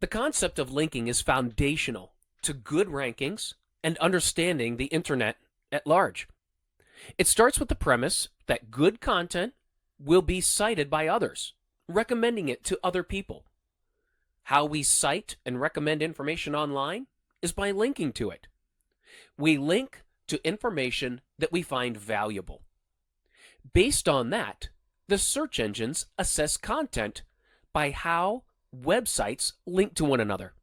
The concept of linking is foundational to good rankings and understanding the internet at large. It starts with the premise that good content will be cited by others, recommending it to other people. How we cite and recommend information online is by linking to it. We link to information that we find valuable. Based on that, the search engines assess content by how websites link to one another.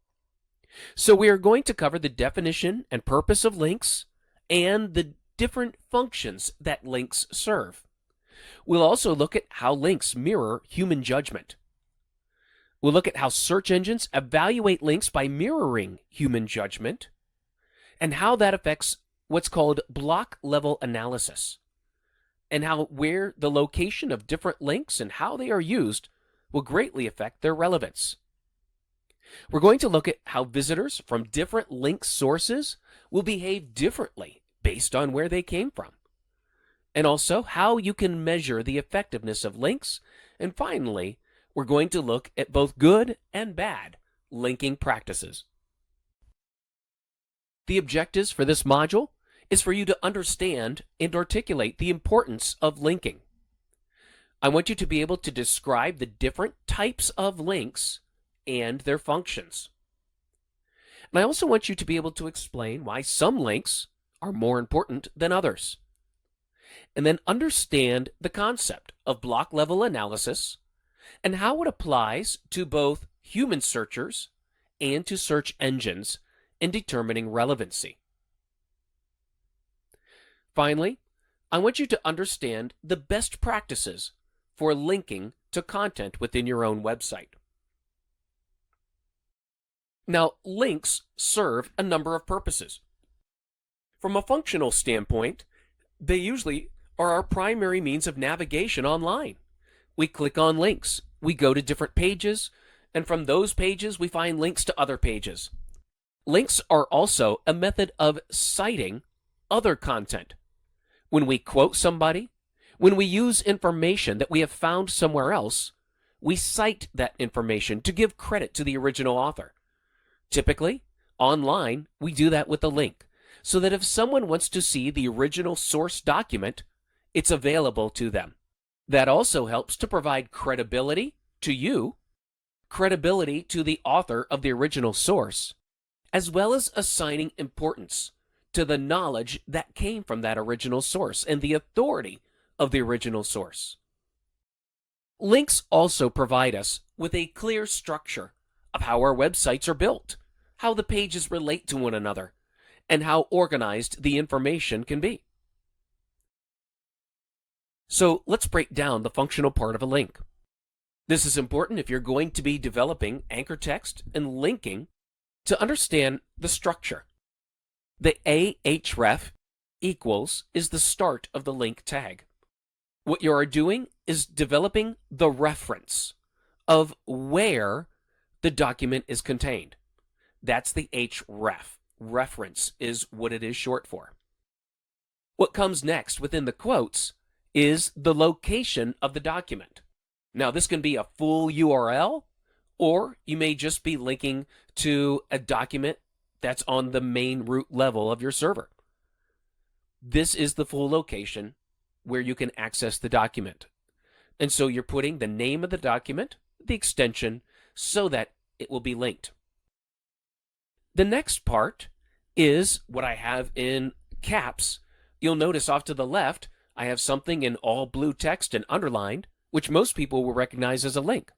So we are going to cover the definition and purpose of links and the different functions that links serve. We'll also look at how links mirror human judgment. We'll look at how search engines evaluate links by mirroring human judgment and how that affects what's called block level analysis, and how where the location of different links and how they are used will greatly affect their relevance. We're going to look at how visitors from different link sources will behave differently based on where they came from, and also how you can measure the effectiveness of links. And finally, we're going to look at both good and bad linking practices. The objectives for this module is for you to understand and articulate the importance of linking. I want you to be able to describe the different types of links and their functions. And I also want you to be able to explain why some links are more important than others. And then understand the concept of block level analysis and how it applies to both human searchers and to search engines in determining relevancy. Finally, I want you to understand the best practices for linking to content within your own website. Now, links serve a number of purposes. From a functional standpoint, they usually are our primary means of navigation online. We click on links, we go to different pages, and from those pages we find links to other pages. Links are also a method of citing other content. When we quote somebody, when we use information that we have found somewhere else, we cite that information to give credit to the original author. Typically, online, we do that with a link, so that if someone wants to see the original source document, it's available to them. That also helps to provide credibility to you, credibility to the author of the original source, as well as assigning importance to the knowledge that came from that original source and the authority of the original source. Links also provide us with a clear structure of how our websites are built, how the pages relate to one another, and how organized the information can be. So let's break down the functional part of a link. This is important if you're going to be developing anchor text and linking to understand the structure. The ahref equals is the start of the link tag. What you are doing is developing the reference of where the document is contained. That's the href. Reference is what it is short for. What comes next within the quotes is the location of the document. Now, this can be a full URL, or you may just be linking to a document that's on the main root level of your server. This is the full location where you can access the document. And so you're putting the name of the document, the extension, so that it will be linked. The next part is what I have in caps. You'll notice off to the left, I have something in all blue text and underlined, which most people will recognize as a link.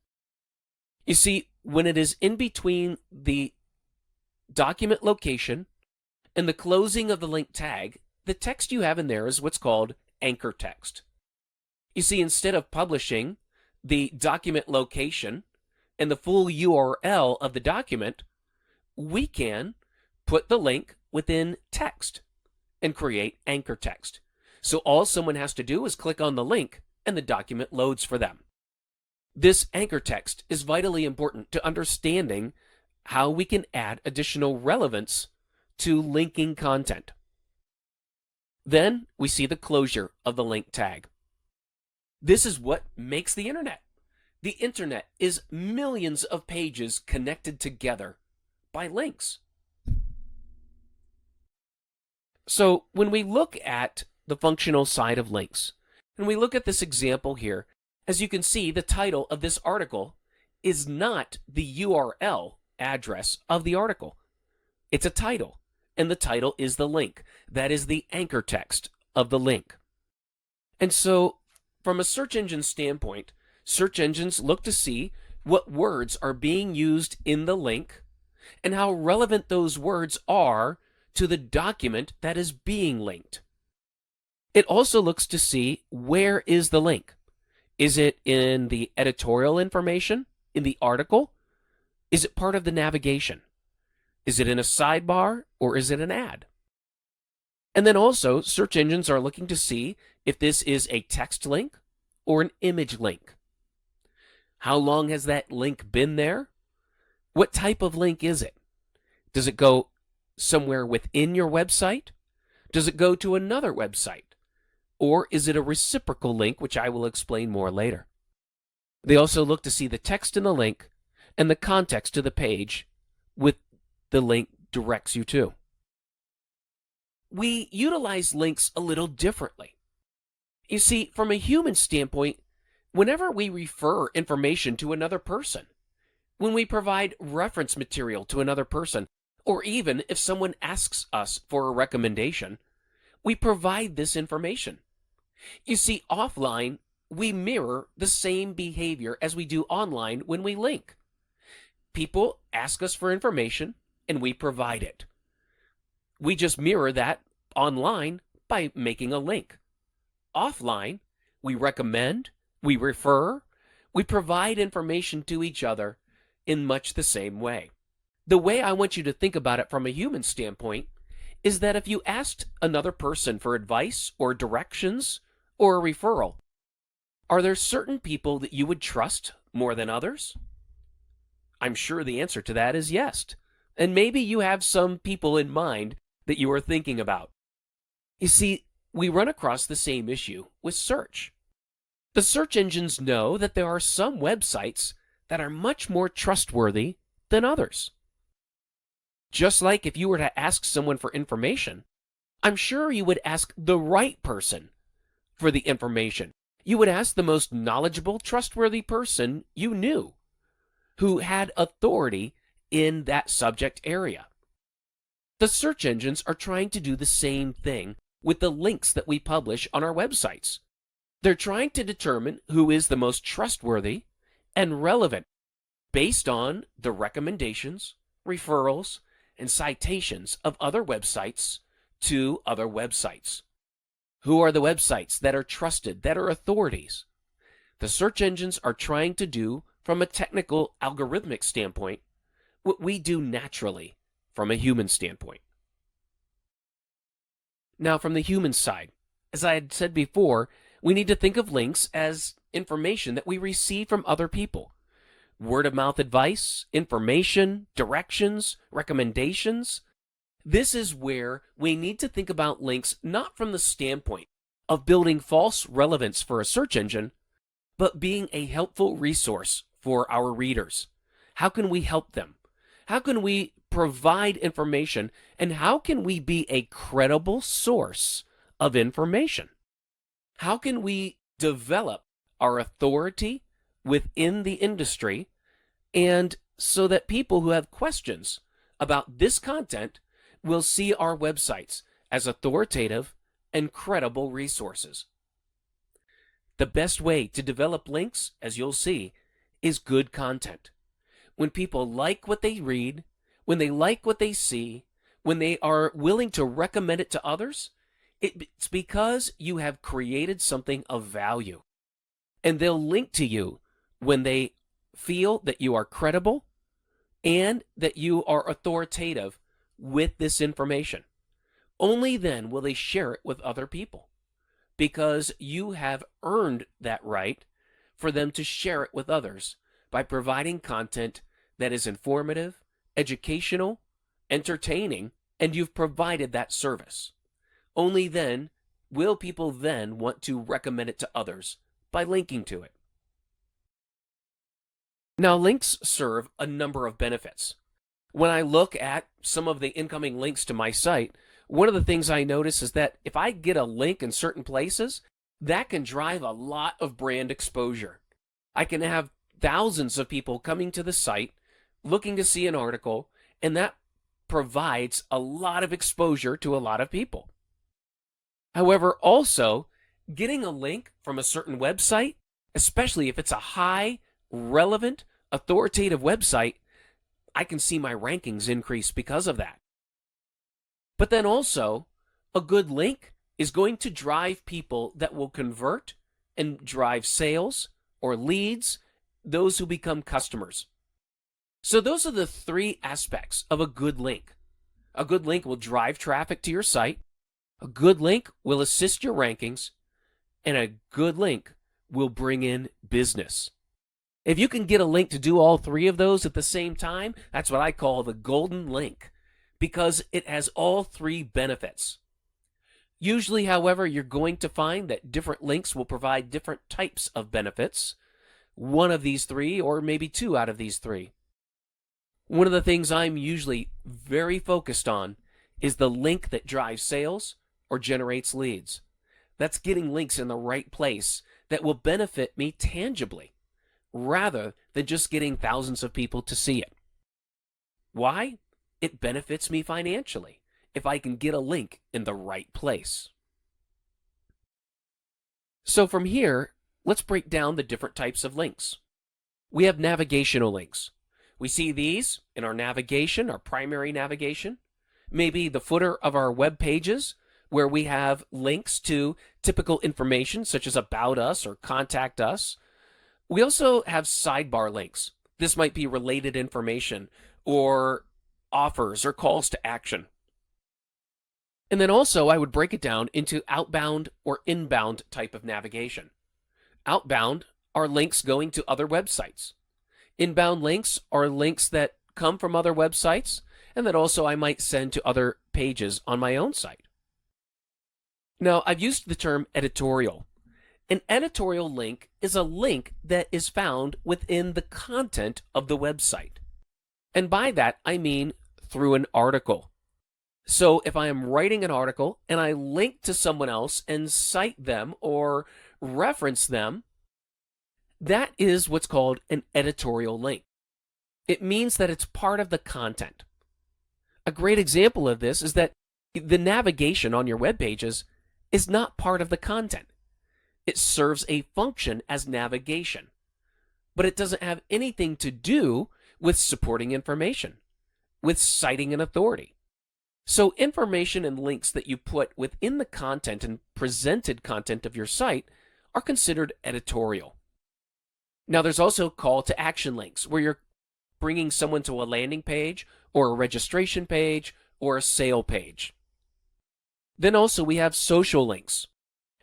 You see, when it is in between the document location and the closing of the link tag, the text you have in there is what's called anchor text. You see, instead of publishing the document location and the full URL of the document, we can put the link within text and create anchor text. So all someone has to do is click on the link and the document loads for them. This anchor text is vitally important to understanding how we can add additional relevance to linking content. Then we see the closure of the link tag. This is what makes the internet. The internet is millions of pages connected together by links. So when we look at the functional side of links, and we look at this example here, as you can see, the title of this article is not the URL address of the article. It's a title, and the title is the link. That is the anchor text of the link. And so from a search engine standpoint, search engines look to see what words are being used in the link and how relevant those words are to the document that is being linked. It also looks to see where is the link. Is it in the editorial information, in the article? Is it part of the navigation? Is it in a sidebar or is it an ad? And then also, search engines are looking to see if this is a text link or an image link. How long has that link been there? What type of link is it? Does it go somewhere within your website? Does it go to another website? Or is it a reciprocal link, which I will explain more later? They also look to see the text in the link and the context to the page with the link directs you to. We utilize links a little differently. You see, from a human standpoint, whenever we refer information to another person, when we provide reference material to another person, or even if someone asks us for a recommendation, we provide this information. You see, offline, we mirror the same behavior as we do online when we link. People ask us for information, and we provide it. We just mirror that online by making a link. Offline, we recommend, we refer, we provide information to each other in much the same way. The way I want you to think about it from a human standpoint is that if you asked another person for advice or directions or a referral, are there certain people that you would trust more than others? I'm sure the answer to that is yes. And maybe you have some people in mind that you are thinking about. You see, we run across the same issue with search. The search engines know that there are some websites that are much more trustworthy than others. Just like if you were to ask someone for information, I'm sure you would ask the right person for the information. You would ask the most knowledgeable, trustworthy person you knew who had authority in that subject area. The search engines are trying to do the same thing with the links that we publish on our websites. They're trying to determine who is the most trustworthy and relevant based on the recommendations, referrals, and citations of other websites to other websites. Who are the websites that are trusted, that are authorities? The search engines are trying to do, from a technical algorithmic standpoint, what we do naturally from a human standpoint. Now, from the human side, as I had said before, we need to think of links as information that we receive from other people. Word of mouth advice, information, directions, recommendations. This is where we need to think about links not from the standpoint of building false relevance for a search engine, but being a helpful resource for our readers. How can we help them? How can we provide information? And how can we be a credible source of information? How can we develop our authority within the industry, and so that people who have questions about this content will see our websites as authoritative and credible resources? The best way to develop links, as you'll see, is good content. When people like what they read, when they like what they see, when they are willing to recommend it to others, it's because you have created something of value. And they'll link to you when they feel that you are credible and that you are authoritative with this information. Only then will they share it with other people, because you have earned that right for them to share it with others by providing content that is informative, educational, entertaining, and you've provided that service. Only then will people then want to recommend it to others by linking to it. Now, links serve a number of benefits. When I look at some of the incoming links to my site, one of the things I notice is that if I get a link in certain places, that can drive a lot of brand exposure. I can have thousands of people coming to the site looking to see an article, and that provides a lot of exposure to a lot of people. However, also, getting a link from a certain website, especially if it's a high, relevant, authoritative website, I can see my rankings increase because of that. But then also, a good link is going to drive people that will convert and drive sales or leads, those who become customers. So those are the three aspects of a good link. A good link will drive traffic to your site. A good link will assist your rankings. And a good link will bring in business. If you can get a link to do all three of those at the same time, that's what I call the golden link, because it has all three benefits. Usually, however, you're going to find that different links will provide different types of benefits. One of these three, or maybe two out of these three. One of the things I'm usually very focused on is the link that drives sales or generates leads. That's getting links in the right place that will benefit me tangibly, rather than just getting thousands of people to see it. Why? It benefits me financially if I can get a link in the right place. So from here, let's break down the different types of links. We have navigational links. We see these in our navigation, our primary navigation, maybe the footer of our web pages, where we have links to typical information such as about us or contact us. We also have sidebar links. This might be related information or offers or calls to action. And then also I would break it down into outbound or inbound type of navigation. Outbound are links going to other websites. Inbound links are links that come from other websites and that also I might send to other pages on my own site. Now, I've used the term editorial. An editorial link is a link that is found within the content of the website. And by that, I mean through an article. So if I am writing an article and I link to someone else and cite them or reference them, that is what's called an editorial link. It means that it's part of the content. A great example of this is that the navigation on your web pages is not part of the content. It serves a function as navigation, but it doesn't have anything to do with supporting information, with citing an authority. So information and links that you put within the content and presented content of your site are considered editorial. Now, there's also call to action links, where you're bringing someone to a landing page or a registration page or a sale page. Then also we have social links.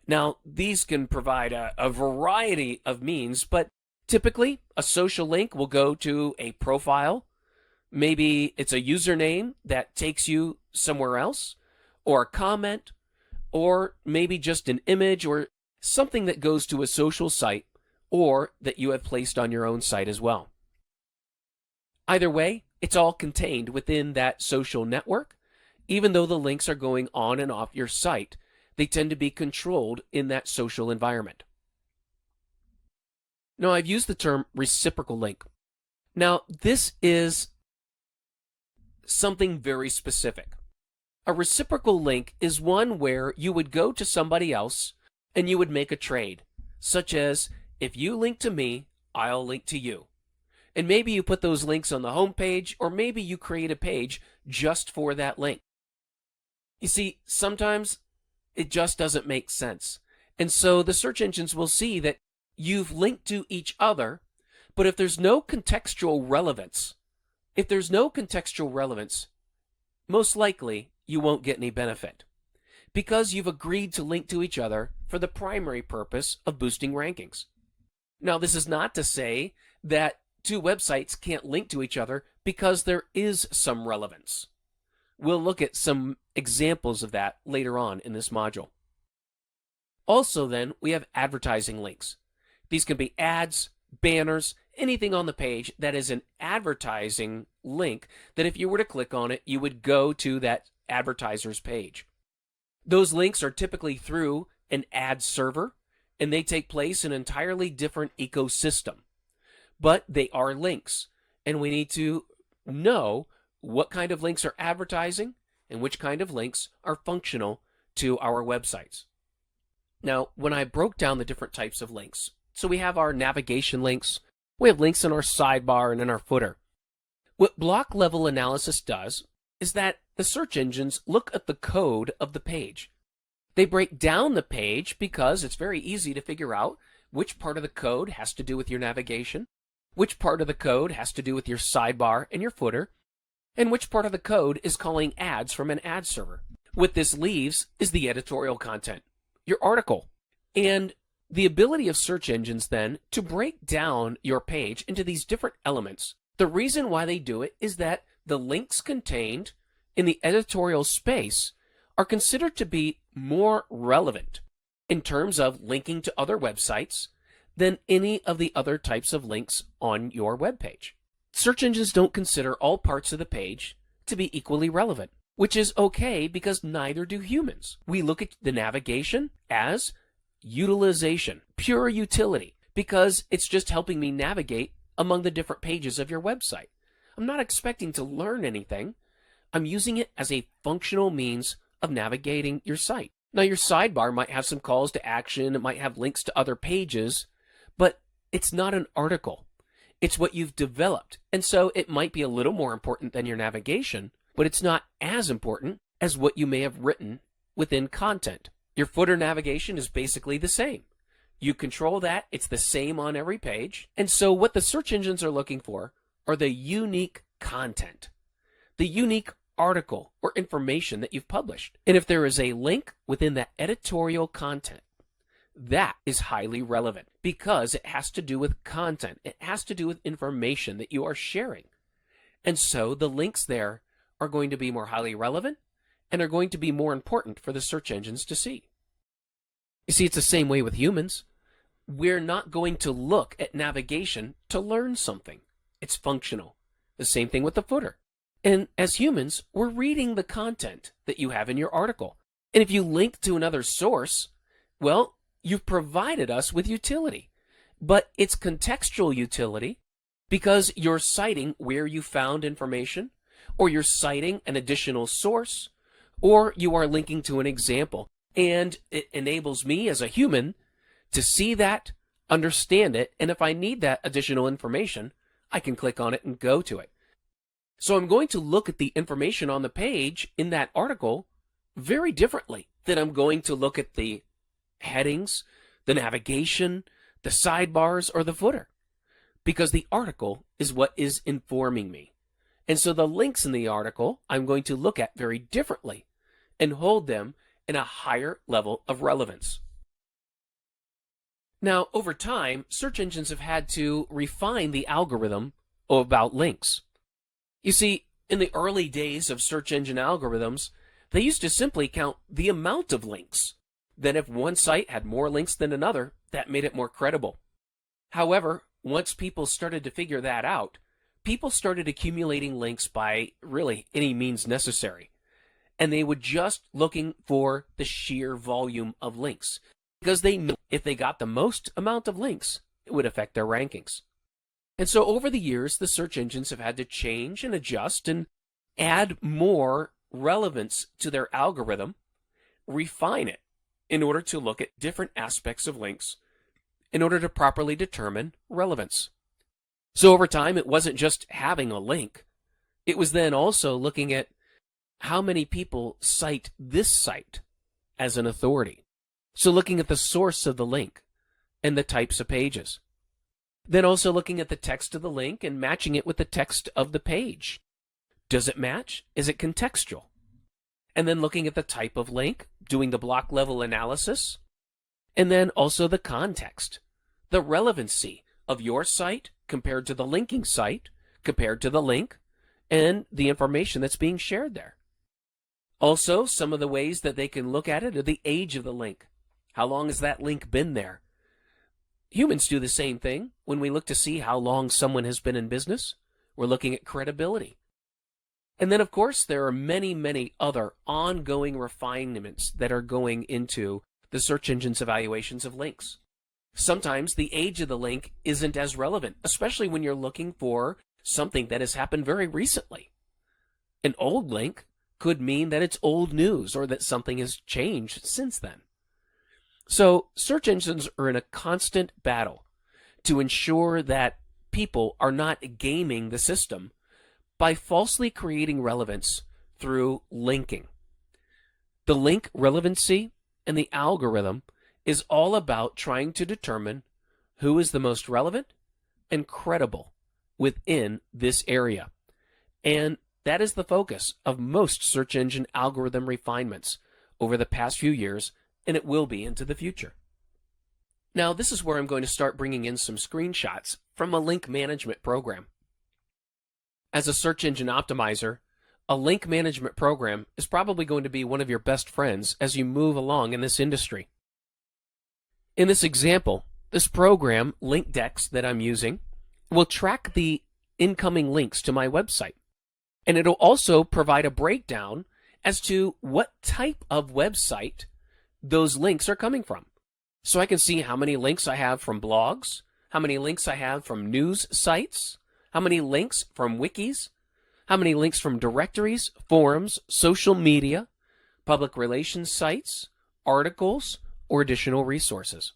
Now, these can provide a variety of means, but typically a social link will go to a profile. Maybe it's a username that takes you somewhere else, or a comment, or maybe just an image or something that goes to a social site or that you have placed on your own site as well. Either way, it's all contained within that social network. Even though the links are going on and off your site, they tend to be controlled in that social environment. Now, I've used the term reciprocal link. Now, this is something very specific. A reciprocal link is one where you would go to somebody else and you would make a trade, such as, if you link to me, I'll link to you. And maybe you put those links on the home page, or maybe you create a page just for that link. You see, sometimes it just doesn't make sense. And so the search engines will see that you've linked to each other, but if there's no contextual relevance, most likely you won't get any benefit, because you've agreed to link to each other for the primary purpose of boosting rankings. Now, this is not to say that two websites can't link to each other, because there is some relevance. We'll look at some examples of that later on in this module. Also then, we have advertising links. These can be ads, banners, anything on the page that is an advertising link that if you were to click on it, you would go to that advertiser's page. Those links are typically through an ad server, and they take place in an entirely different ecosystem. But they are links, and we need to know what kind of links are advertising and which kind of links are functional to our websites. Now, when I broke down the different types of links, so we have our navigation links, we have links in our sidebar and in our footer. What block level analysis does is that the search engines look at the code of the page. They break down the page because it's very easy to figure out which part of the code has to do with your navigation, which part of the code has to do with your sidebar and your footer, and which part of the code is calling ads from an ad server. What this leaves is the editorial content, your article, and the ability of search engines then to break down your page into these different elements. The reason why they do it is that the links contained in the editorial space are considered to be more relevant in terms of linking to other websites than any of the other types of links on your web page. Search engines don't consider all parts of the page to be equally relevant, which is okay because neither do humans. We look at the navigation as utilization, pure utility, because it's just helping me navigate among the different pages of your website. I'm not expecting to learn anything. I'm using it as a functional means of navigating your site. Now, your sidebar might have some calls to action, it might have links to other pages, but it's not an article. It's what you've developed. And so it might be a little more important than your navigation, but it's not as important as what you may have written within content. Your footer navigation is basically the same. You control that. It's the same on every page. And so what the search engines are looking for are the unique content, the unique article or information that you've published. And if there is a link within that editorial content, that is highly relevant because it has to do with content. It has to do with information that you are sharing. And so the links there are going to be more highly relevant and are going to be more important for the search engines to see. You see, it's the same way with humans. We're not going to look at navigation to learn something. It's functional. The same thing with the footer. And as humans, we're reading the content that you have in your article. And if you link to another source, well, you've provided us with utility. But it's contextual utility because you're citing where you found information, or you're citing an additional source, or you are linking to an example. And it enables me as a human to see that, understand it, and if I need that additional information, I can click on it and go to it. So I'm going to look at the information on the page in that article very differently than I'm going to look at the headings, the navigation, the sidebars, or the footer, because the article is what is informing me. And so the links in the article I'm going to look at very differently and hold them in a higher level of relevance. Now, over time, search engines have had to refine the algorithm about links. You see, in the early days of search engine algorithms, they used to simply count the amount of links. Then if one site had more links than another, that made it more credible. However, once people started to figure that out, people started accumulating links by really any means necessary. And they were just looking for the sheer volume of links, because they knew if they got the most amount of links, it would affect their rankings. And so over the years, the search engines have had to change and adjust and add more relevance to their algorithm, refine it in order to look at different aspects of links in order to properly determine relevance. So over time, it wasn't just having a link. It was then also looking at how many people cite this site as an authority. So looking at the source of the link and the types of pages. Then also looking at the text of the link and matching it with the text of the page. Does it match? Is it contextual? And then looking at the type of link, doing the block level analysis, and then also the context, the relevancy of your site compared to the linking site, compared to the link, and the information that's being shared there. Also, some of the ways that they can look at it are the age of the link. How long has that link been there? Humans do the same thing when we look to see how long someone has been in business. We're looking at credibility. And then, of course, there are many, many other ongoing refinements that are going into the search engine's evaluations of links. Sometimes the age of the link isn't as relevant, especially when you're looking for something that has happened very recently. An old link could mean that it's old news or that something has changed since then. So search engines are in a constant battle to ensure that people are not gaming the system by falsely creating relevance through linking. The link relevancy and the algorithm is all about trying to determine who is the most relevant and credible within this area. And that is the focus of most search engine algorithm refinements over the past few years, and it will be into the future. Now, this is where I'm going to start bringing in some screenshots from a link management program. As a search engine optimizer, a link management program is probably going to be one of your best friends as you move along in this industry. In this example, this program, LinkDex, that I'm using, will track the incoming links to my website. And it'll also provide a breakdown as to what type of website those links are coming from. So I can see how many links I have from blogs, how many links I have from news sites, how many links from wikis, how many links from directories, forums, social media, public relations sites, articles, or additional resources.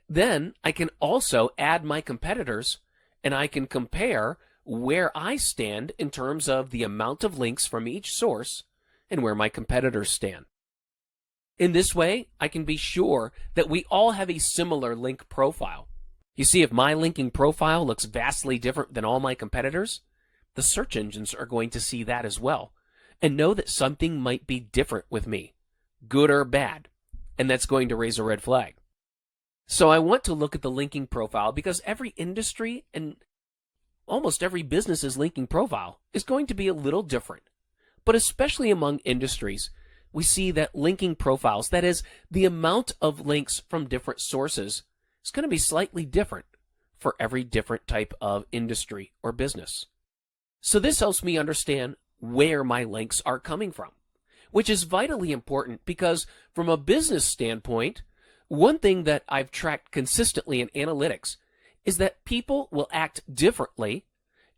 Then I can also add my competitors, and I can compare where I stand in terms of the amount of links from each source and where my competitors stand. In this way, I can be sure that we all have a similar link profile. You see, if my linking profile looks vastly different than all my competitors, the search engines are going to see that as well and know that something might be different with me, good or bad, and that's going to raise a red flag. So I want to look at the linking profile because every industry and almost every business's linking profile is going to be a little different. But especially among industries, we see that linking profiles, that is, the amount of links from different sources, is going to be slightly different for every different type of industry or business. So this helps me understand where my links are coming from, which is vitally important because from a business standpoint, one thing that I've tracked consistently in analytics is that people will act differently,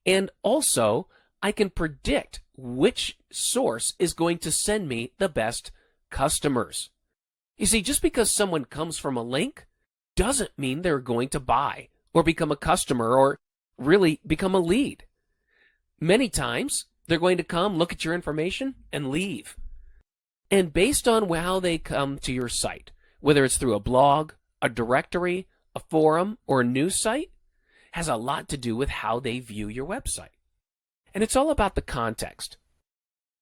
and also I can predict which source is going to send me the best customers. You see, just because someone comes from a link doesn't mean they're going to buy or become a customer or really become a lead. Many times, they're going to come, look at your information, and leave. And based on how they come to your site, whether it's through a blog, a directory, a forum, or a news site, has a lot to do with how they view your website. And it's all about the context.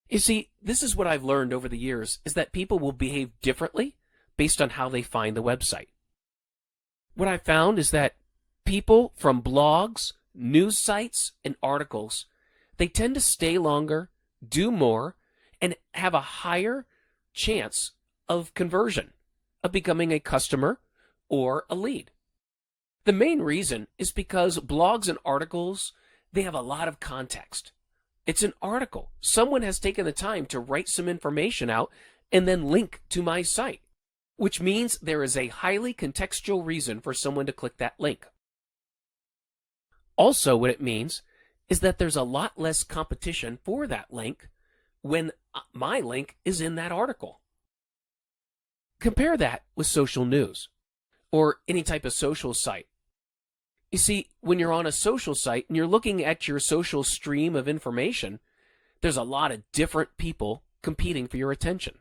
You see, this is what I've learned over the years, is that people will behave differently based on how they find the website. What I found is that people from blogs, news sites, and articles, they tend to stay longer, do more, and have a higher chance of conversion, of becoming a customer or a lead. The main reason is because blogs and articles, they have a lot of context. It's an article. Someone has taken the time to write some information out and then link to my site, which means there is a highly contextual reason for someone to click that link. Also, what it means is that there's a lot less competition for that link when my link is in that article. Compare that with social news or any type of social site. You see, when you're on a social site and you're looking at your social stream of information, there's a lot of different people competing for your attention,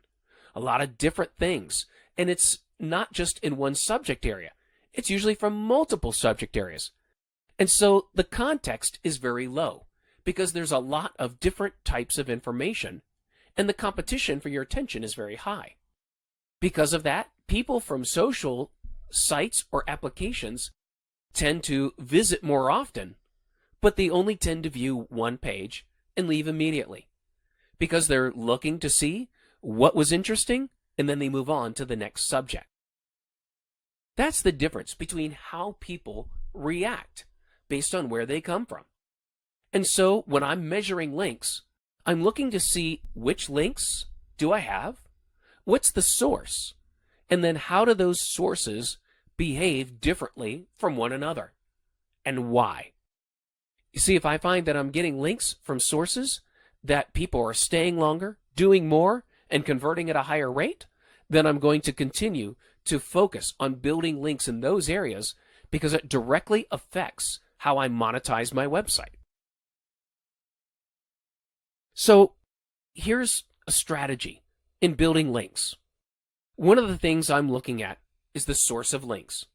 a lot of different things. And it's not just in one subject area. It's usually from multiple subject areas. And so the context is very low because there's a lot of different types of information and the competition for your attention is very high. Because of that, people from social sites or applications tend to visit more often, but they only tend to view one page and leave immediately because they're looking to see what was interesting and then they move on to the next subject. That's the difference between how people react based on where they come from. And so when I'm measuring links, I'm looking to see which links do I have, what's the source, and then how do those sources behave differently from one another, and why. You see, if I find that I'm getting links from sources that people are staying longer, doing more, and converting at a higher rate, then I'm going to continue to focus on building links in those areas because it directly affects how I monetize my website. So here's a strategy in building links. One of the things I'm looking at is the source of links.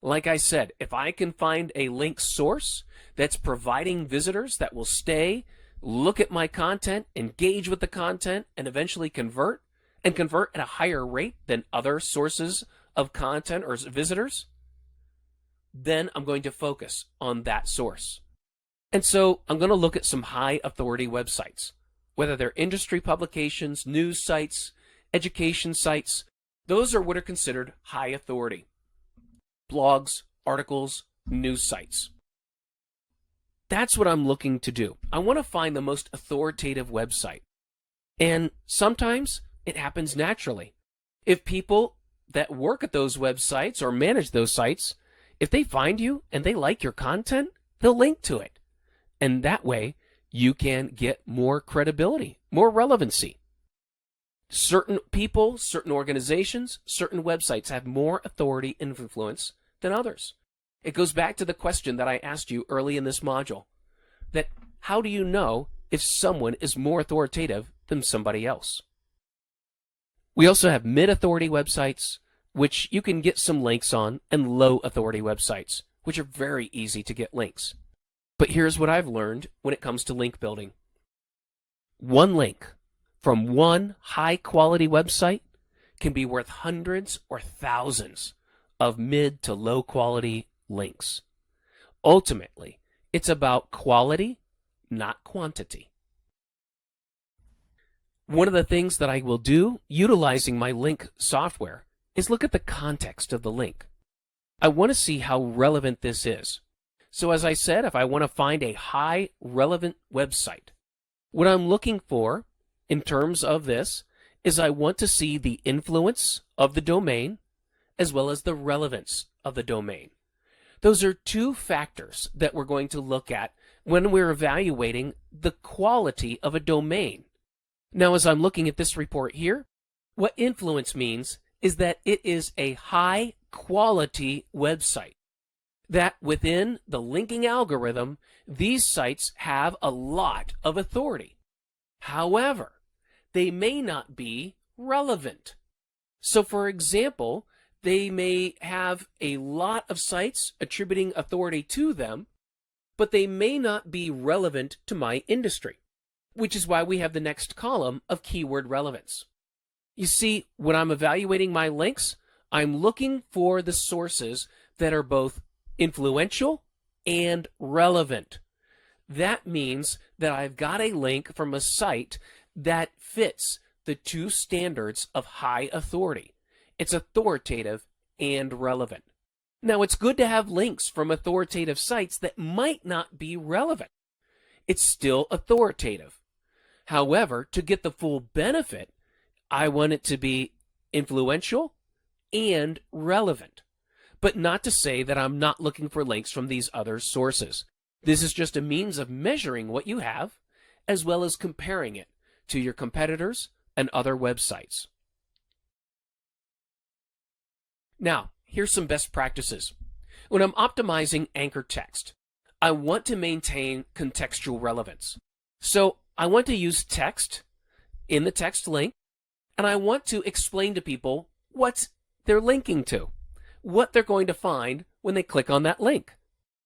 Like I said, if I can find a link source that's providing visitors that will stay, look at my content, engage with the content, and eventually convert at a higher rate than other sources of content or visitors, then I'm going to focus on that source. And so I'm going to look at some high authority websites, whether they're industry publications, news sites, education sites. Those are what are considered high authority. Blogs, articles, news sites. That's what I'm looking to do. I want to find the most authoritative website. And sometimes it happens naturally. If people that work at those websites or manage those sites, if they find you and they like your content, they'll link to it. And that way, you can get more credibility, more relevancy. Certain people, certain organizations, certain websites have more authority and influence than others. It goes back to the question that I asked you early in this module, that how do you know if someone is more authoritative than somebody else? We also have mid-authority websites, which you can get some links on, and low-authority websites, which are very easy to get links. But here's what I've learned when it comes to link building. One link from one high-quality website can be worth hundreds or thousands of mid to low-quality links. Ultimately, it's about quality, not quantity. One of the things that I will do utilizing my link software is look at the context of the link. I want to see how relevant this is. So as I said, if I want to find a high relevant website, what I'm looking for in terms of this is I want to see the influence of the domain as well as the relevance of the domain. Those are two factors that we're going to look at when we're evaluating the quality of a domain. Now, as I'm looking at this report here, what influence means is that it is a high quality website. That within the linking algorithm, these sites have a lot of authority. However, they may not be relevant. So for example, they may have a lot of sites attributing authority to them, but they may not be relevant to my industry, which is why we have the next column of keyword relevance. You see, when I'm evaluating my links, I'm looking for the sources that are both influential and relevant. That means that I've got a link from a site that fits the two standards of high authority. It's authoritative and relevant. Now, it's good to have links from authoritative sites that might not be relevant. It's still authoritative. However, to get the full benefit, I want it to be influential and relevant. But not to say that I'm not looking for links from these other sources. This is just a means of measuring what you have, as well as comparing it to your competitors and other websites. Now, here's some best practices. When I'm optimizing anchor text, I want to maintain contextual relevance. So I want to use text in the text link, and I want to explain to people what they're linking to, what they're going to find when they click on that link.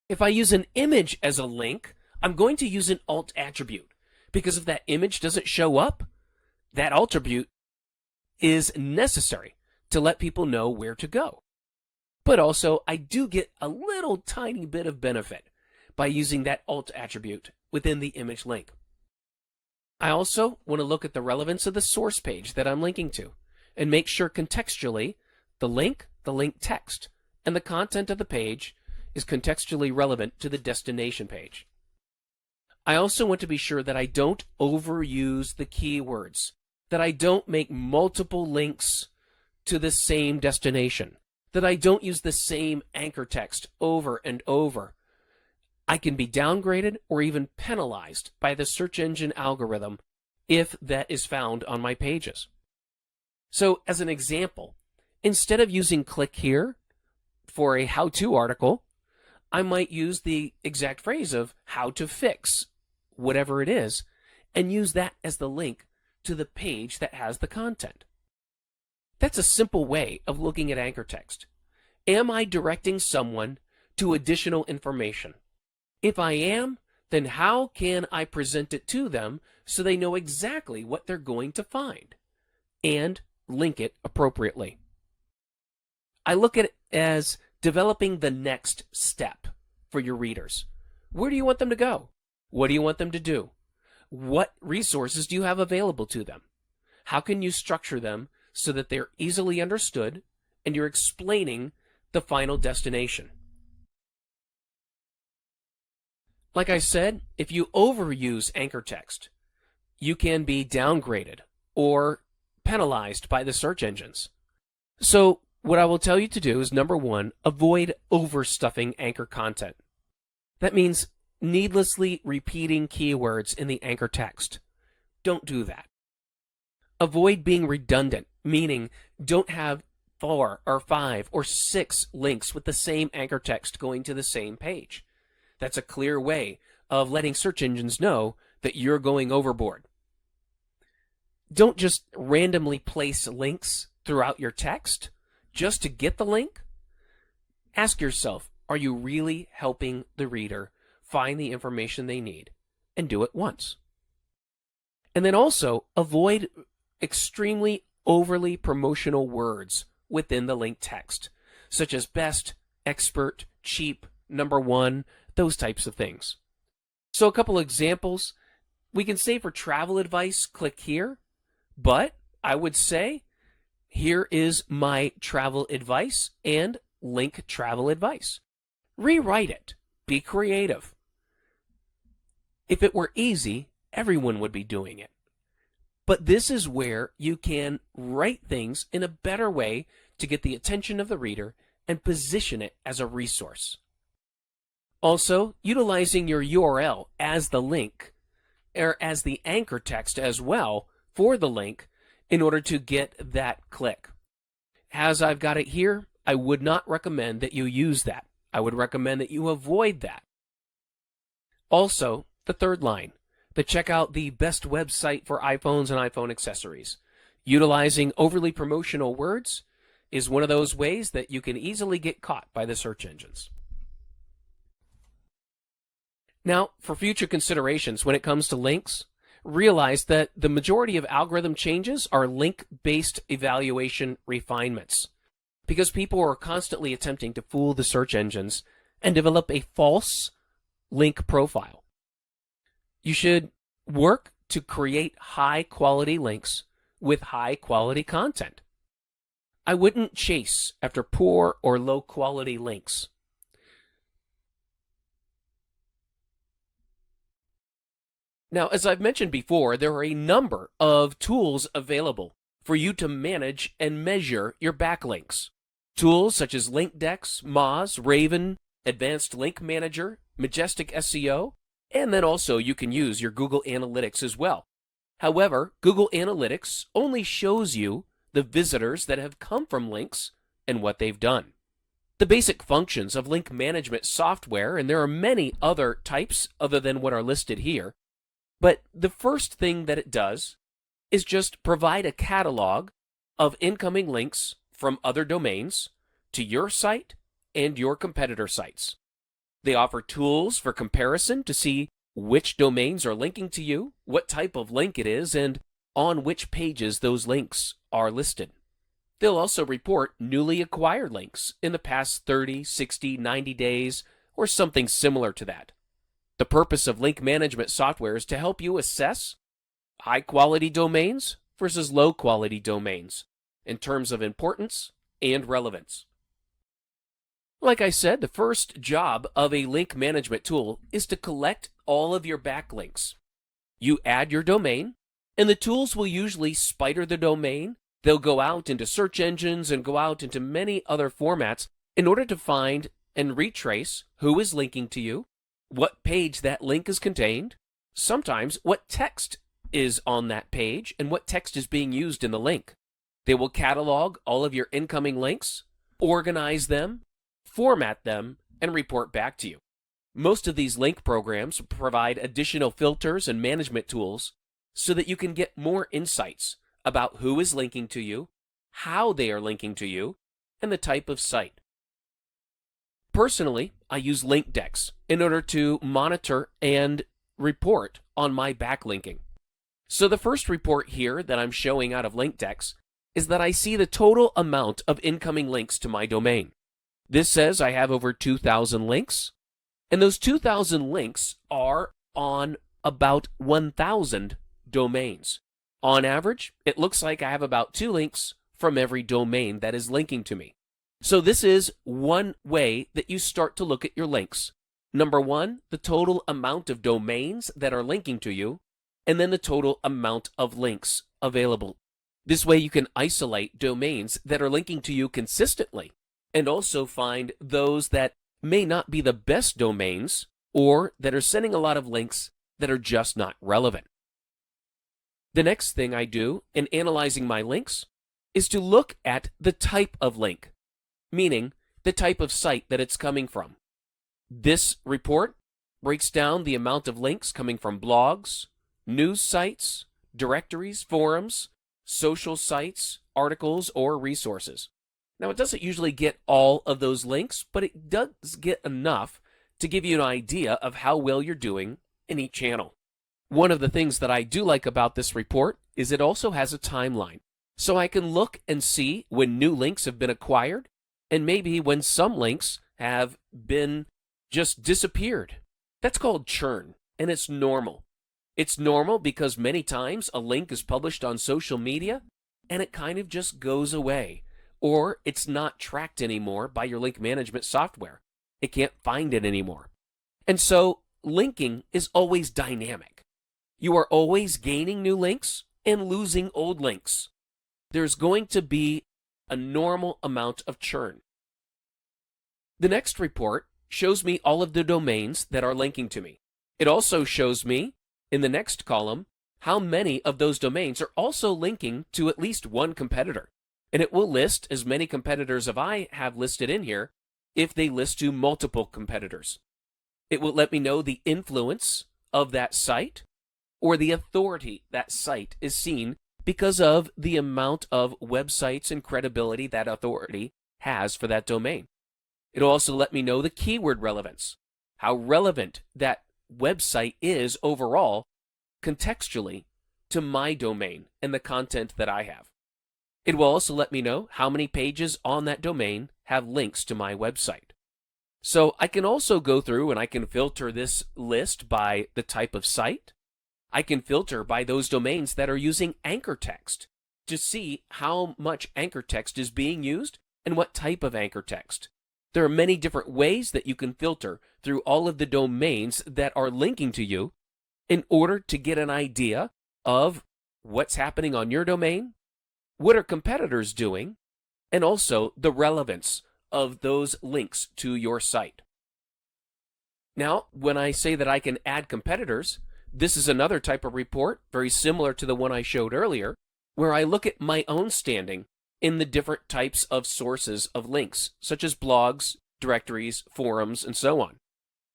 If I use an image as a link, I'm going to use an alt attribute, because if that image doesn't show up, that attribute is necessary to let people know where to go. But also, I do get a little tiny bit of benefit by using that alt attribute within the image link. I also want to look at the relevance of the source page that I'm linking to and make sure contextually the link text, and the content of the page is contextually relevant to the destination page. I also want to be sure that I don't overuse the keywords, that I don't make multiple links to the same destination, that I don't use the same anchor text over and over. I can be downgraded or even penalized by the search engine algorithm if that is found on my pages. So as an example, instead of using click here for a how-to article, I might use the exact phrase of how to fix whatever it is and use that as the link to the page that has the content. That's a simple way of looking at anchor text. Am I directing someone to additional information? If I am, then how can I present it to them so they know exactly what they're going to find and link it appropriately? I look at it as developing the next step for your readers. Where do you want them to go? What do you want them to do? What resources do you have available to them? How can you structure them so that they're easily understood and you're explaining the final destination? Like I said, if you overuse anchor text, you can be downgraded or penalized by the search engines. So what I will tell you to do is, number one, avoid overstuffing anchor content. That means needlessly repeating keywords in the anchor text. Don't do that. Avoid being redundant, meaning don't have 4 or 5 or 6 links with the same anchor text going to the same page. That's a clear way of letting search engines know that you're going overboard. Don't just randomly place links throughout your text just to get the link. Ask yourself, are you really helping the reader find the information they need? And do it once. And then also avoid extremely overly promotional words within the link text, such as best, expert, cheap, number one, those types of things. So a couple examples. We can say for travel advice, click here, but I would say, here is my travel advice and link travel advice. Rewrite it. Be creative. If it were easy, everyone would be doing it. But this is where you can write things in a better way to get the attention of the reader and position it as a resource. Also, utilizing your URL as the link, or as the anchor text as well for the link in order to get that click. As I've got it here, I would not recommend that you use that. I would recommend that you avoid that. Also, the third line, to check out the best website for iPhones and iPhone accessories. Utilizing overly promotional words is one of those ways that you can easily get caught by the search engines. Now, for future considerations when it comes to links, realize that the majority of algorithm changes are link-based evaluation refinements, because people are constantly attempting to fool the search engines and develop a false link profile. You should work to create high-quality links with high-quality content. I wouldn't chase after poor or low-quality links. Now, as I've mentioned before, there are a number of tools available for you to manage and measure your backlinks. Tools such as LinkDex, Moz, Raven, Advanced Link Manager, Majestic SEO, and then also you can use your Google Analytics as well. However, Google Analytics only shows you the visitors that have come from links and what they've done. The basic functions of link management software, and there are many other types other than what are listed here, but the first thing that it does is just provide a catalog of incoming links from other domains to your site and your competitor sites. They offer tools for comparison to see which domains are linking to you, what type of link it is, and on which pages those links are listed. They'll also report newly acquired links in the past 30, 60, 90 days, or something similar to that. The purpose of link management software is to help you assess high-quality domains versus low-quality domains in terms of importance and relevance. Like I said, the first job of a link management tool is to collect all of your backlinks. You add your domain, and the tools will usually spider the domain. They'll go out into search engines and go out into many other formats in order to find and retrace who is linking to you, what page that link is contained, sometimes what text is on that page, and what text is being used in the link. They will catalog all of your incoming links, organize them, format them, and report back to you. Most of these link programs provide additional filters and management tools so that you can get more insights about who is linking to you, how they are linking to you, and the type of site. Personally, I use LinkDex in order to monitor and report on my backlinking. So the first report here that I'm showing out of LinkDex is that I see the total amount of incoming links to my domain. This says I have over 2,000 links, and those 2,000 links are on about 1,000 domains. On average, it looks like I have about 2 links from every domain that is linking to me. So this is one way that you start to look at your links. Number one, the total amount of domains that are linking to you, and then the total amount of links available. This way you can isolate domains that are linking to you consistently, and also find those that may not be the best domains or that are sending a lot of links that are just not relevant. The next thing I do in analyzing my links is to look at the type of link, meaning the type of site that it's coming from. This report breaks down the amount of links coming from blogs, news sites, directories, forums, social sites, articles, or resources. Now, it doesn't usually get all of those links, but it does get enough to give you an idea of how well you're doing in each channel. One of the things that I do like about this report is it also has a timeline. So I can look and see when new links have been acquired, and maybe when some links have been just disappeared. That's called churn, and it's normal. It's normal because many times a link is published on social media, and it kind of just goes away. Or it's not tracked anymore by your link management software. It can't find it anymore. And so linking is always dynamic. You are always gaining new links and losing old links. There's going to be a normal amount of churn. The next report shows me all of the domains that are linking to me. It also shows me, in the next column, how many of those domains are also linking to at least one competitor. And it will list as many competitors as I have listed in here if they list to multiple competitors. It will let me know the influence of that site or the authority that site is seen because of the amount of websites and credibility that authority has for that domain. It'll also let me know the keyword relevance, how relevant that website is overall contextually to my domain and the content that I have. It will also let me know how many pages on that domain have links to my website. So I can also go through and I can filter this list by the type of site. I can filter by those domains that are using anchor text to see how much anchor text is being used and what type of anchor text. There are many different ways that you can filter through all of the domains that are linking to you in order to get an idea of what's happening on your domain, what are competitors doing, and also the relevance of those links to your site. Now, when I say that I can add competitors, this is another type of report, very similar to the one I showed earlier, where I look at my own standing in the different types of sources of links, such as blogs, directories, forums, and so on.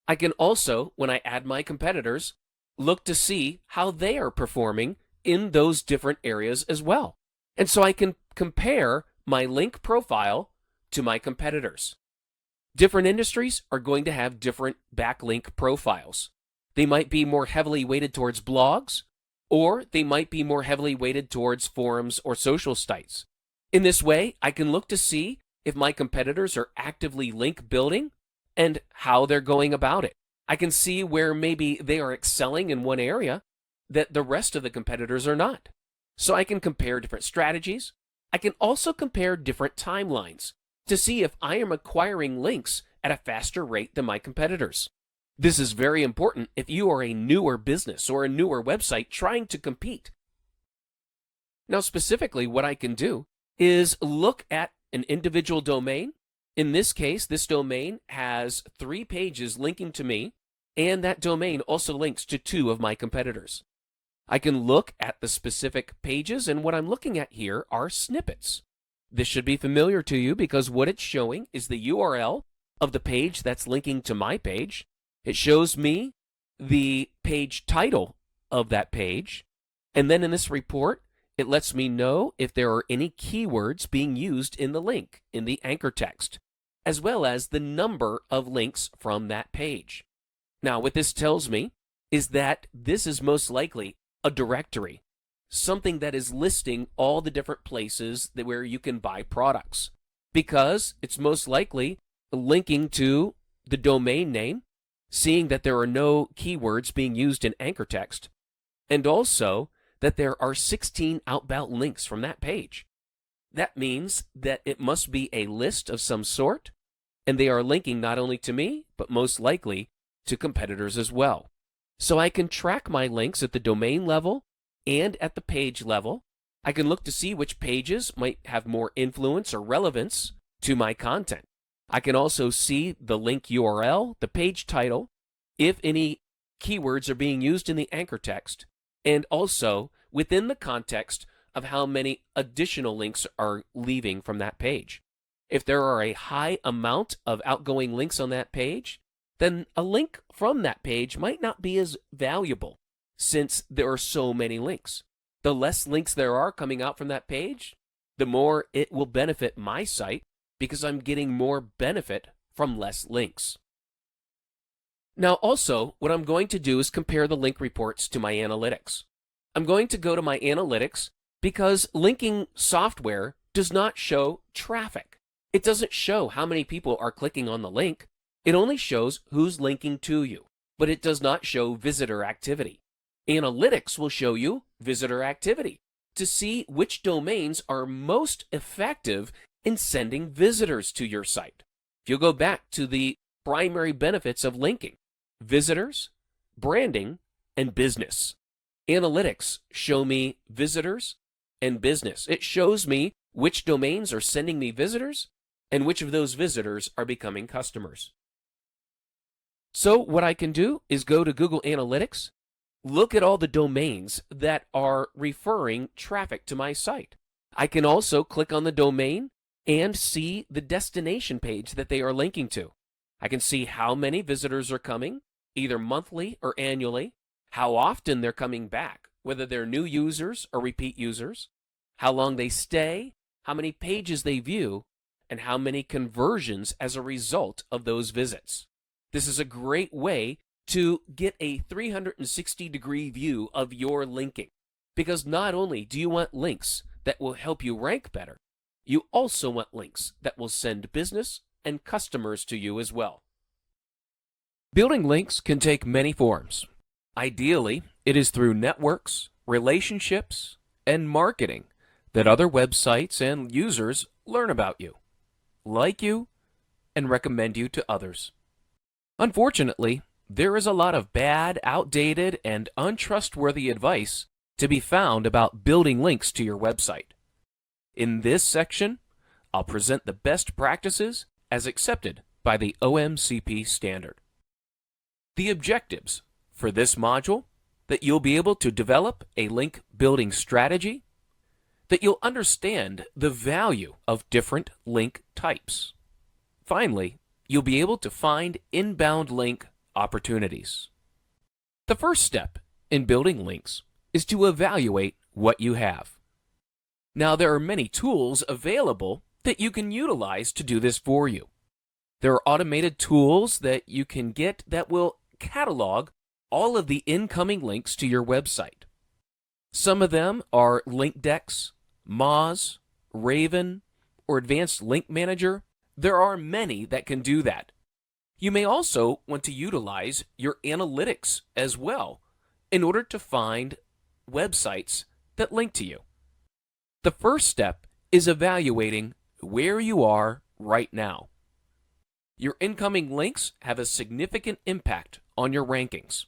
I can also, when I add my competitors, look to see how they are performing in those different areas as well. And so I can compare my link profile to my competitors. Different industries are going to have different backlink profiles. They might be more heavily weighted towards blogs, or they might be more heavily weighted towards forums or social sites. In this way, I can look to see if my competitors are actively link building and how they're going about it. I can see where maybe they are excelling in one area that the rest of the competitors are not. So I can compare different strategies. I can also compare different timelines. to see if I am acquiring links at a faster rate than my competitors. This is very important if you are a newer business or a newer website trying to compete. Now, specifically, what I can do is look at an individual domain. In this case, this domain has 3 pages linking to me, and that domain also links to 2 of my competitors. I can look at the specific pages, and what I'm looking at here are snippets. This should be familiar to you because what it's showing is the URL of the page that's linking to my page. It shows me the page title of that page, and then in this report, it lets me know if there are any keywords being used in the link, in the anchor text, as well as the number of links from that page. Now, what this tells me is that this is most likely a directory, something that is listing all the different places where you can buy products, because it's most likely linking to the domain name, seeing that there are no keywords being used in anchor text, and also that there are 16 outbound links from that page. That means that it must be a list of some sort, and they are linking not only to me, but most likely to competitors as well. So I can track my links at the domain level and at the page level. I can look to see which pages might have more influence or relevance to my content. I can also see the link URL, the page title, if any keywords are being used in the anchor text, and also within the context of how many additional links are leaving from that page. If there are a high amount of outgoing links on that page, then a link from that page might not be as valuable since there are so many links. The less links there are coming out from that page, the more it will benefit my site because I'm getting more benefit from less links. Now also, what I'm going to do is compare the link reports to my analytics. I'm going to go to my analytics because linking software does not show traffic. It doesn't show how many people are clicking on the link. It only shows who's linking to you, but it does not show visitor activity. Analytics will show you visitor activity to see which domains are most effective in sending visitors to your site. If you go back to the primary benefits of linking, visitors, branding, and business. Analytics show me visitors and business. It shows me which domains are sending me visitors and which of those visitors are becoming customers. So what I can do is go to Google Analytics, look at all the domains that are referring traffic to my site. I can also click on the domain and see the destination page that they are linking to. I can see how many visitors are coming, either monthly or annually, how often they're coming back, whether they're new users or repeat users, how long they stay, how many pages they view, and how many conversions as a result of those visits. This is a great way to get a 360-degree view of your linking, because not only do you want links that will help you rank better, you also want links that will send business and customers to you as well. Building links can take many forms. Ideally, it is through networks, relationships, and marketing that other websites and users learn about you, like you, and recommend you to others. Unfortunately, there is a lot of bad, outdated, and untrustworthy advice to be found about building links to your website. In this section, I'll present the best practices as accepted by the OMCP standard. The objectives for this module: that you'll be able to develop a link building strategy, that you'll understand the value of different link types. Finally, you'll be able to find inbound link opportunities. The first step in building links is to evaluate what you have. Now, there are many tools available that you can utilize to do this for you. There are automated tools that you can get that will catalog all of the incoming links to your website. Some of them are LinkDex, Moz, Raven, or Advanced Link Manager. There are many that can do that. You may also want to utilize your analytics as well in order to find websites that link to you. The first step is evaluating where you are right now. Your incoming links have a significant impact on your rankings,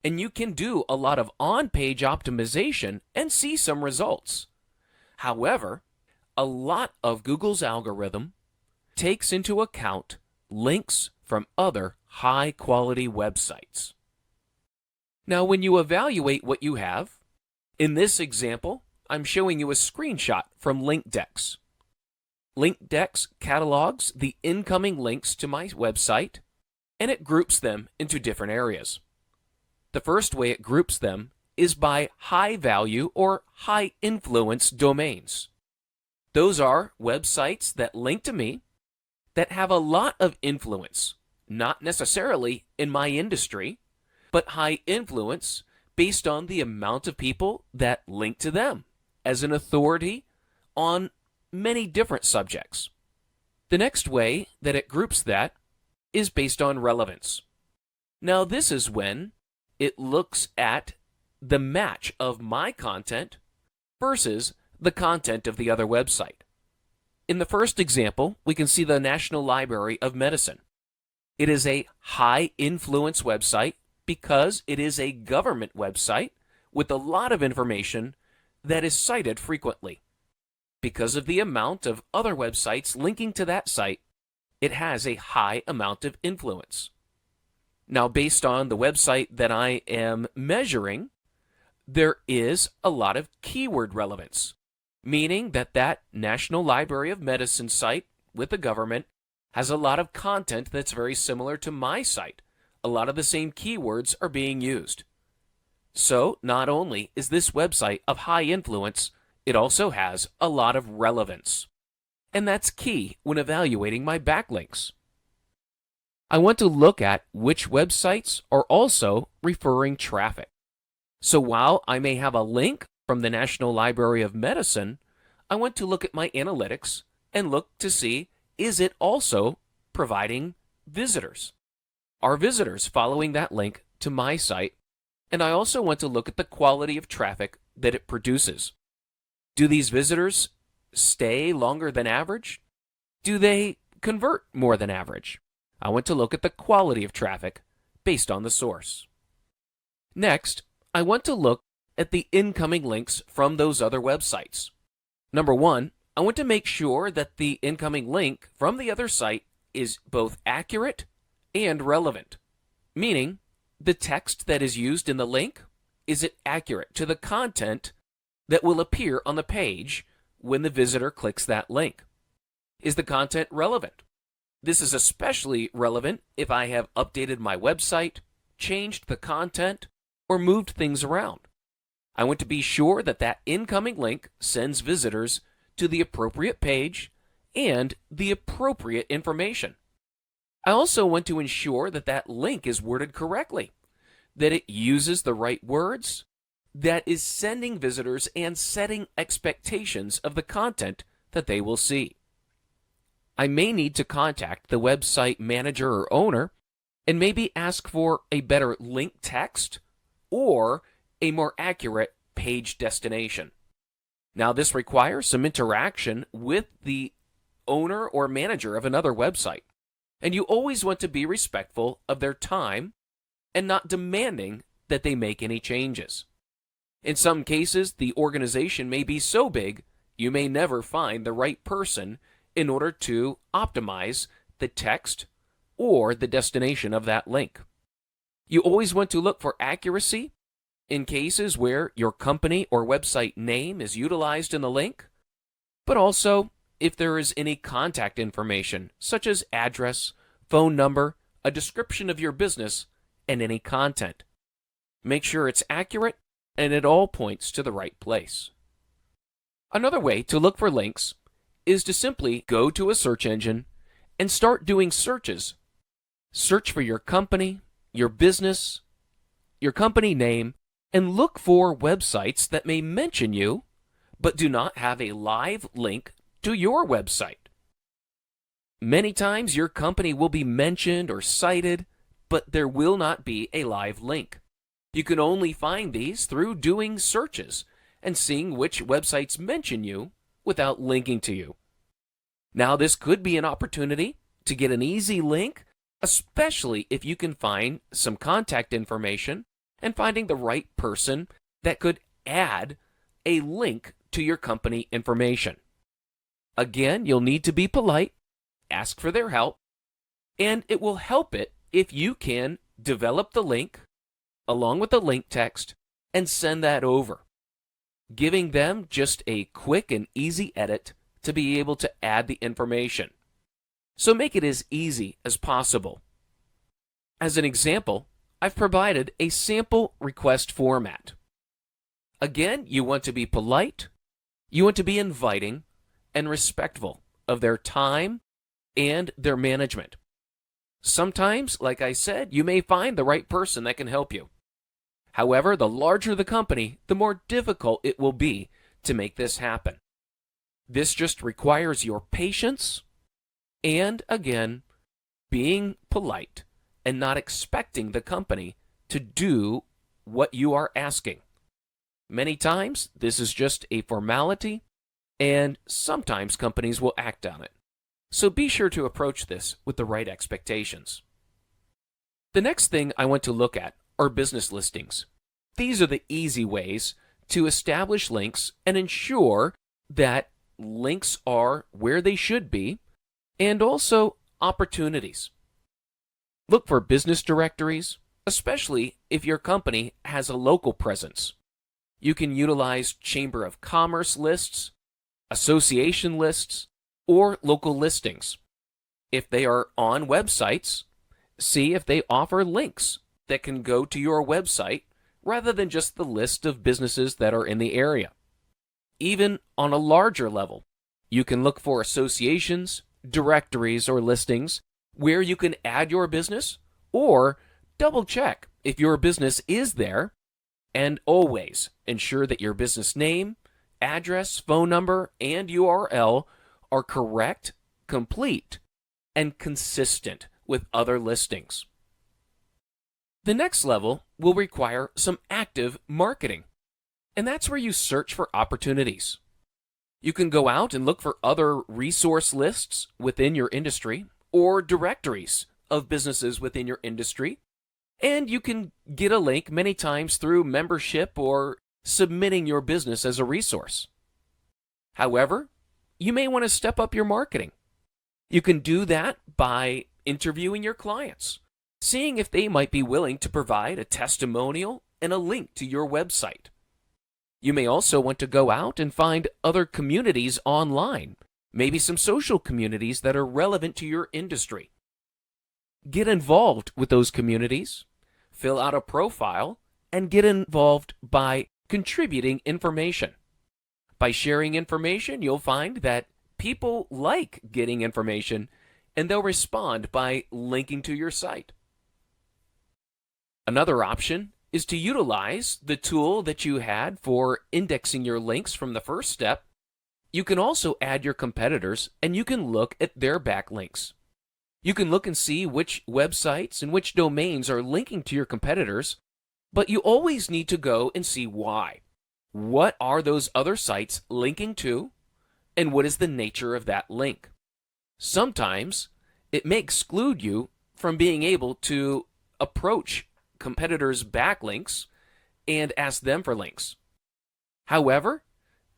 and you can do a lot of on-page optimization and see some results. However, a lot of Google's algorithm takes into account links from other high-quality websites. Now, when you evaluate what you have, in this example, I'm showing you a screenshot from LinkDex. LinkDex catalogs the incoming links to my website, and it groups them into different areas. The first way it groups them is by high-value or high-influence domains. Those are websites that link to me that have a lot of influence, not necessarily in my industry, but high influence based on the amount of people that link to them as an authority on many different subjects. The next way that it groups that is based on relevance. Now, this is when it looks at the match of my content versus the content of the other website. In the first example, we can see the National Library of Medicine. It is a high-influence website because it is a government website with a lot of information that is cited frequently. Because of the amount of other websites linking to that site, it has a high amount of influence. Now, based on the website that I am measuring, there is a lot of keyword relevance, meaning that that National Library of Medicine site with the government has a lot of content that's very similar to my site. A lot of the same keywords are being used. So, not only is this website of high influence, it also has a lot of relevance. And that's key when evaluating my backlinks. I want to look at which websites are also referring traffic. So while I may have a link from the National Library of Medicine, I want to look at my analytics and look to see, is it also providing visitors? Are visitors following that link to my site? And I also want to look at the quality of traffic that it produces. Do these visitors stay longer than average? Do they convert more than average? I want to look at the quality of traffic based on the source. Next, I want to look at the incoming links from those other websites. Number one, I want to make sure that the incoming link from the other site is both accurate and relevant, meaning the text that is used in the link, is it accurate to the content that will appear on the page when the visitor clicks that link? Is the content relevant? This is especially relevant if I have updated my website, changed the content, or moved things around. I want to be sure that that incoming link sends visitors to the appropriate page and the appropriate information. I also want to ensure that that link is worded correctly, that it uses the right words, that is sending visitors and setting expectations of the content that they will see. I may need to contact the website manager or owner and maybe ask for a better link text or a more accurate page destination. Now, this requires some interaction with the owner or manager of another website, and you always want to be respectful of their time and not demanding that they make any changes. In some cases, the organization may be so big, you may never find the right person in order to optimize the text or the destination of that link. You always want to look for accuracy in cases where your company or website name is utilized in the link, but also if there is any contact information, such as address, phone number, a description of your business, and any content. Make sure it's accurate and it all points to the right place. Another way to look for links is to simply go to a search engine and start doing searches. Search for your company, your business, your company name, and look for websites that may mention you but do not have a live link to your website. Many times your company will be mentioned or cited, but there will not be a live link. You can only find these through doing searches and seeing which websites mention you without linking to you. Now, this could be an opportunity to get an easy link, especially if you can find some contact information and finding the right person that could add a link to your company information. Again, you'll need to be polite, ask for their help, and it will help it if you can develop the link along with the link text and send that over, giving them just a quick and easy edit to be able to add the information. So make it as easy as possible. As an example, I've provided a sample request format. Again, you want to be polite, you want to be inviting, and respectful of their time and their management. Sometimes, like I said, you may find the right person that can help you. However, the larger the company, the more difficult it will be to make this happen. This just requires your patience and, again, being polite and not expecting the company to do what you are asking. Many times, this is just a formality, and sometimes companies will act on it. So be sure to approach this with the right expectations. The next thing I want to look at are business listings. These are the easy ways to establish links and ensure that links are where they should be, and also opportunities. Look for business directories, especially if your company has a local presence. You can utilize Chamber of Commerce lists, association lists, or local listings. If they are on websites, see if they offer links that can go to your website rather than just the list of businesses that are in the area. Even on a larger level, you can look for associations, directories, or listings where you can add your business, or double check if your business is there, and always ensure that your business name, address, phone number, and URL are correct, complete, and consistent with other listings. The next level will require some active marketing, and that's where you search for opportunities. You can go out and look for other resource lists within your industry or directories of businesses within your industry, and you can get a link many times through membership or submitting your business as a resource. However, you may want to step up your marketing. You can do that by interviewing your clients, seeing if they might be willing to provide a testimonial and a link to your website. You may also want to go out and find other communities online, maybe some social communities that are relevant to your industry. Get involved with those communities, fill out a profile, and get involved by contributing information. By sharing information, you'll find that people like getting information, and they'll respond by linking to your site. Another option is to utilize the tool that you had for indexing your links from the first step. You can also add your competitors, and you can look at their backlinks. You can look and see which websites and which domains are linking to your competitors, but you always need to go and see why. What are those other sites linking to, and what is the nature of that link? Sometimes it may exclude you from being able to approach competitors' backlinks and ask them for links. However,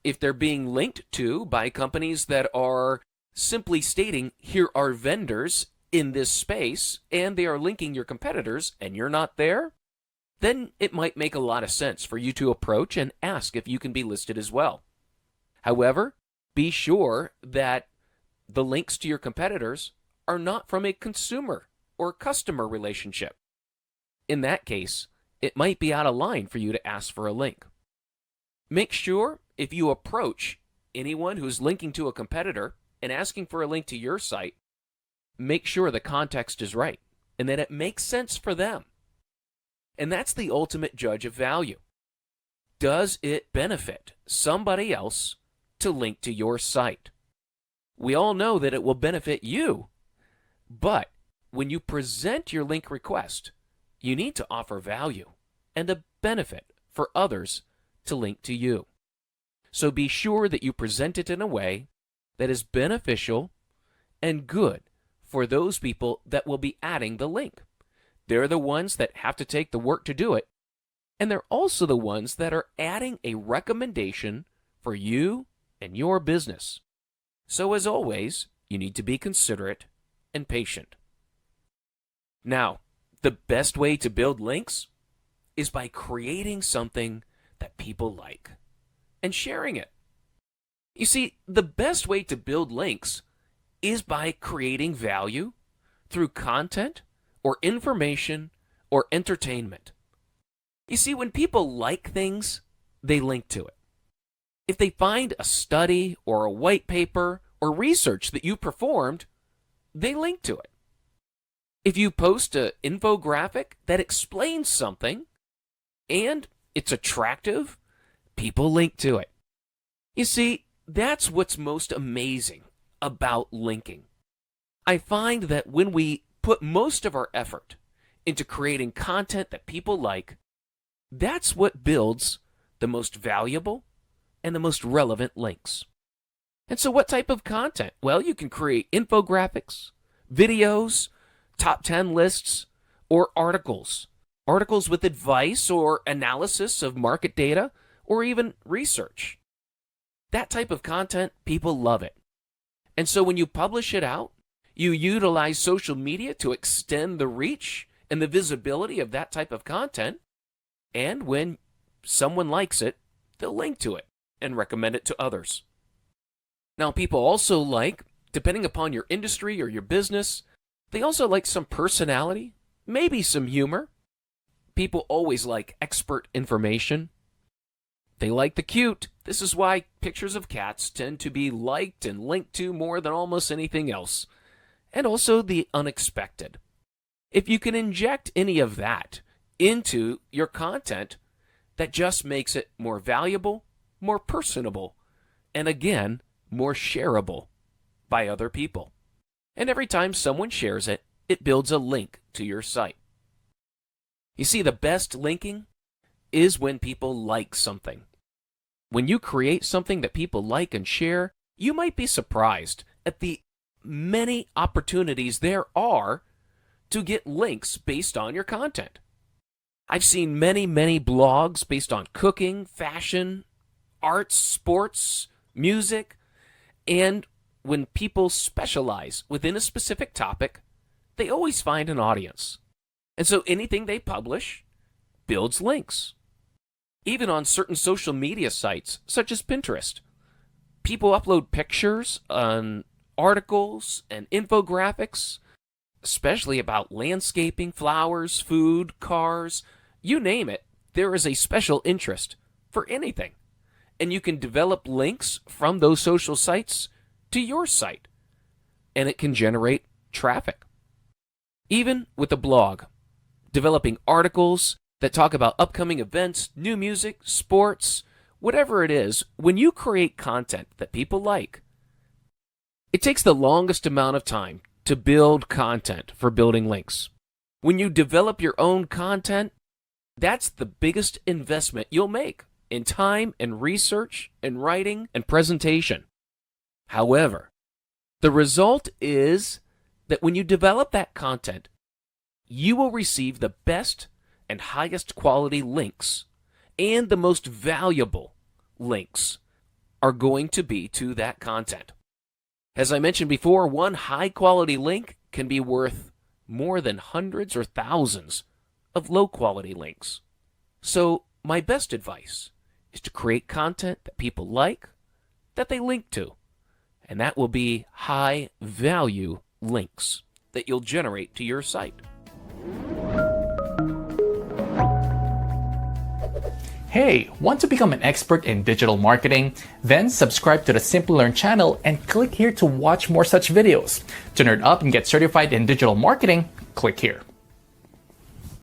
if they're being linked to by companies that are simply stating, here are vendors in this space, and they are linking your competitors, and you're not there, then it might make a lot of sense for you to approach and ask if you can be listed as well. However, be sure that the links to your competitors are not from a consumer or customer relationship. In that case, it might be out of line for you to ask for a link. Make sure if you approach anyone who's linking to a competitor and asking for a link to your site, make sure the context is right and that it makes sense for them. And that's the ultimate judge of value. Does it benefit somebody else to link to your site? We all know that it will benefit you, but when you present your link request, you need to offer value and a benefit for others to link to you. So be sure that you present it in a way that is beneficial and good for those people that will be adding the link. They're the ones that have to take the work to do it, and they're also the ones that are adding a recommendation for you and your business. So as always, you need to be considerate and patient. Now, the best way to build links is by creating something that people like and sharing it. You see, the best way to build links is by creating value through content or information or entertainment. You see, when people like things, they link to it. If they find a study or a white paper or research that you performed, they link to it. If you post an infographic that explains something and it's attractive, people link to it. You see, that's what's most amazing about linking. I find that when we put most of our effort into creating content that people like, that's what builds the most valuable and the most relevant links. And so what type of content? Well, you can create infographics, videos, top 10 lists, or articles. Articles with advice or analysis of market data, or even research. That type of content, people love it. And so when you publish it out, you utilize social media to extend the reach and the visibility of that type of content. And when someone likes it, they'll link to it and recommend it to others. Now, people also like, depending upon your industry or your business, they also like some personality, maybe some humor. People always like expert information. They like the cute. This is why pictures of cats tend to be liked and linked to more than almost anything else. And also the unexpected. If you can inject any of that into your content, that just makes it more valuable, more personable, and again, more shareable by other people. And every time someone shares it, it builds a link to your site. You see, the best linking is when people like something. When you create something that people like and share, you might be surprised at the many opportunities there are to get links based on your content. I've seen many blogs based on cooking, fashion, arts, sports, music, and when people specialize within a specific topic, they always find an audience. And so anything they publish builds links. Even on certain social media sites, such as Pinterest, people upload pictures on articles and infographics, especially about landscaping, flowers, food, cars, you name it. There is a special interest for anything. And you can develop links from those social sites to your site, and it can generate traffic. Even with a blog, developing articles that talk about upcoming events, new music, sports, whatever it is, when you create content that people like, it takes the longest amount of time to build content for building links. When you develop your own content, that's the biggest investment you'll make in time and research and writing and presentation. However, the result is that when you develop that content, you will receive the best and highest quality links, and the most valuable links are going to be to that content. As I mentioned before, one high quality link can be worth more than hundreds or thousands of low quality links. So my best advice is to create content that people like, that they link to, and that will be high value links that you'll generate to your site. Hey, want to become an expert in digital marketing? Then subscribe to the Simplilearn channel and click here to watch more such videos. To nerd up and get certified in digital marketing, click here.